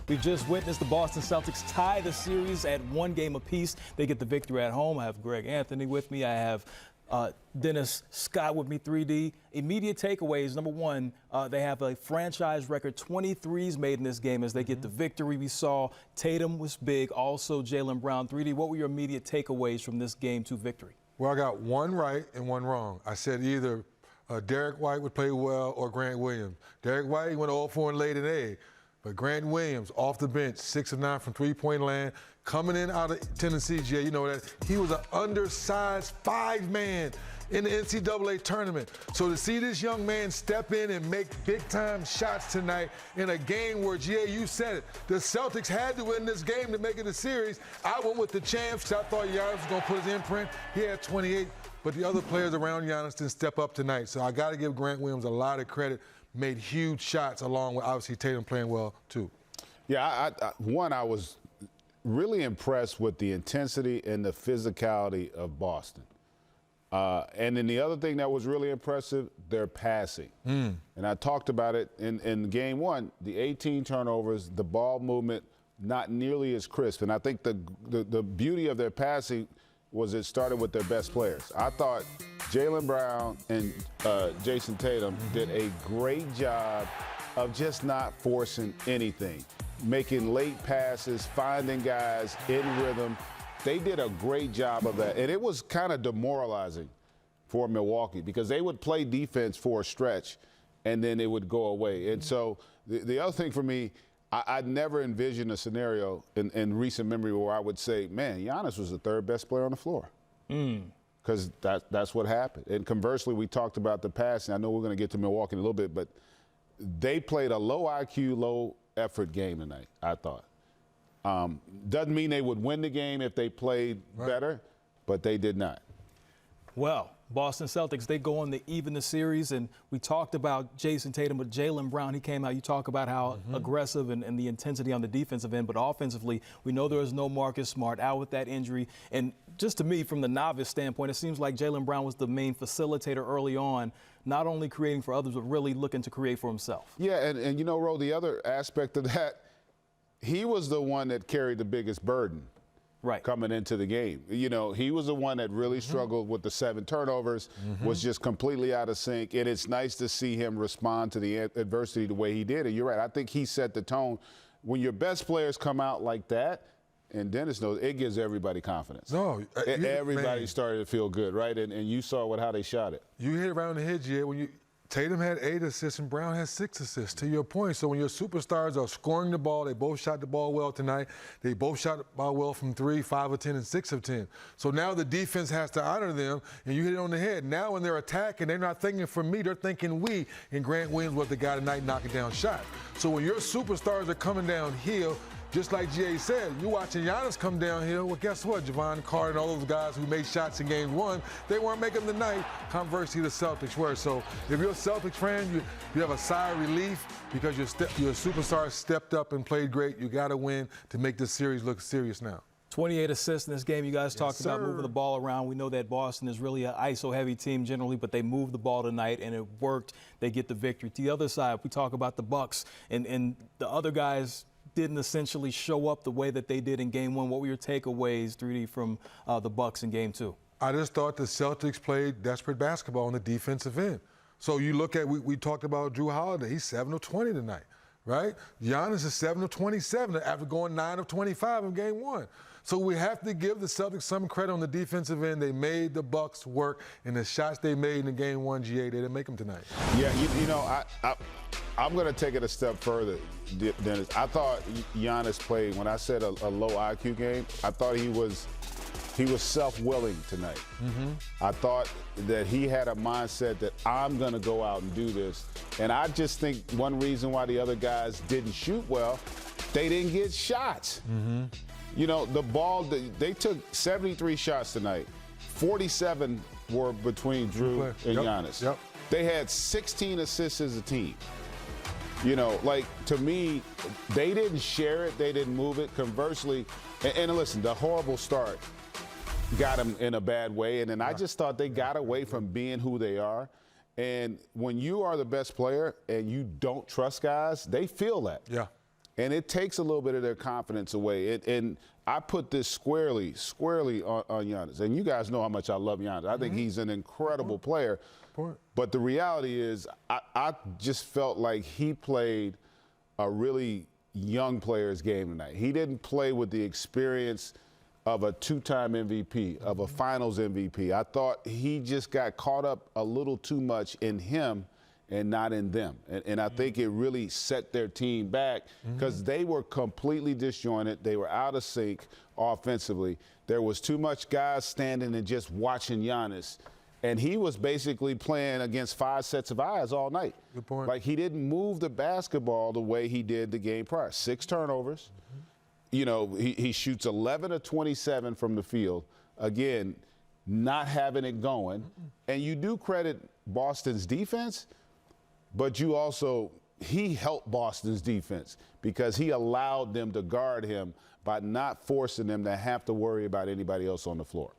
We've just witnessed the Boston Celtics tie the series at 1 game apiece. They get the victory at home. I have Greg Anthony with me. I have Dennis Scott with me, 3D. Immediate takeaways. Number one, they have a franchise record 23s made in this game as they get the victory. We saw Tatum was big, also Jaylen Brown. 3D, what were your immediate takeaways from this Game 2 victory? Well, I got one right and one wrong. I said either Derek White would play well or Grant Williams. Derek White went 0-4 and laid an egg. But Grant Williams, off the bench, 6 of 9 from three-point land, coming in out of Tennessee, Jay, you know that. He was an undersized 5-man in the NCAA tournament. So to see this young man step in and make big-time shots tonight in a game where, Jay, you said it, the Celtics had to win this game to make it a series. I went with the champs. I thought Giannis was going to put his imprint. He had 28, but the other players around Giannis didn't step up tonight. So I got to give Grant Williams a lot of credit. Made huge shots along with, obviously, Tatum playing well, too. Yeah, I was really impressed with the intensity and the physicality of Boston. And then the other thing that was really impressive, their passing. And I talked about it in Game 1, the 18 turnovers, the ball movement, not nearly as crisp. And I think the beauty of their passing was it started with their best players. I thought Jaylen Brown and Jason Tatum did a great job of just not forcing anything, making late passes, finding guys in rhythm. They did a great job of that. And it was kind of demoralizing for Milwaukee because they would play defense for a stretch and then it would go away. And so the other thing for me, I'd never envisioned a scenario in recent memory where I would say, man, Giannis was the third best player on the floor. Because that's what happened. And conversely, we talked about the passing. I know we're going to get to Milwaukee in a little bit, but they played a low IQ, low effort game tonight, I thought. Doesn't mean they would win the game if they played better, but they did not. Well, Boston Celtics, they go on to even the series, and we talked about Jason Tatum, but Jaylen Brown, he came out. You talk about how aggressive and the intensity on the defensive end, but offensively, we know there is no Marcus Smart out with that injury. And just to me, from the novice standpoint, it seems like Jaylen Brown was the main facilitator early on, not only creating for others, but really looking to create for himself. Yeah, and you know, Ro, the other aspect of that, he was the one that carried the biggest burden. Coming into the game. You know, he was the one that really struggled with the 7 turnovers, was just completely out of sync, and it's nice to see him respond to the adversity the way he did. And you're right, I think he set the tone. When your best players come out like that, and Dennis knows, it gives everybody confidence. No, everybody started to feel good, right? And you saw how they shot it. You hit around the head, Jay, when Tatum had 8 assists and Brown had 6 assists, to your point. So when your superstars are scoring the ball, they both shot the ball well tonight. They both shot the ball well from 3, 5 of 10, and 6 of 10. So now the defense has to honor them, and you hit it on the head. Now when they're attacking, they're not thinking for me, they're thinking we, and Grant Williams was the guy tonight knocking down shots. So when your superstars are coming downhill, just like Jay said, you watching Giannis come downhill, well, guess what? Javon Carter and all those guys who made shots in Game 1, they weren't making them tonight. Conversely, the Celtics were. So if you're a Celtics fan, you have a sigh of relief because your superstar stepped up and played great. You got to win to make this series look serious now. 28 assists in this game. You guys talked about moving the ball around. We know that Boston is really an ISO-heavy team generally, but they moved the ball tonight, and it worked. They get the victory. To the other side, we talk about the Bucks, and the other guys didn't essentially show up the way that they did in Game 1. What were your takeaways, 3D, from the Bucks in Game 2? I just thought the Celtics played desperate basketball on the defensive end. So you look at, we talked about Drew Holiday. He's 7 of 20 tonight, right? Giannis is 7 of 27 after going 9 of 25 in Game 1. So we have to give the Celtics some credit on the defensive end. They made the Bucks work, and the shots they made in the Game 1, GA, they didn't make them tonight. Yeah, you know, I'm going to take it a step further, Dennis. I thought Giannis played, when I said a low IQ game, I thought he was self-willing tonight. I thought that he had a mindset that I'm going to go out and do this. And I just think one reason why the other guys didn't shoot well, they didn't get shots. You know, the ball, they took 73 shots tonight. 47 were between Drew and Giannis. They had 16 assists as a team. You know, like, to me, they didn't share it. They didn't move it. Conversely, and listen, the horrible start got them in a bad way. And then I just thought they got away from being who they are. And when you are the best player and you don't trust guys, they feel that. Yeah. And it takes a little bit of their confidence away. And I put this squarely on Giannis. And you guys know how much I love Giannis. I think he's an incredible player. But the reality is, I just felt like he played a really young player's game tonight. He didn't play with the experience of a two-time MVP, of a finals MVP. I thought he just got caught up a little too much in him and not in them. And I think it really set their team back because they were completely disjointed. They were out of sync offensively. There was too much guys standing and just watching Giannis. And he was basically playing against 5 sets of eyes all night. Good point. Like, he didn't move the basketball the way he did the game prior. 6 turnovers. You know, he shoots 11 of 27 from the field. Again, not having it going. And you do credit Boston's defense, but you also, he helped Boston's defense because he allowed them to guard him by not forcing them to have to worry about anybody else on the floor.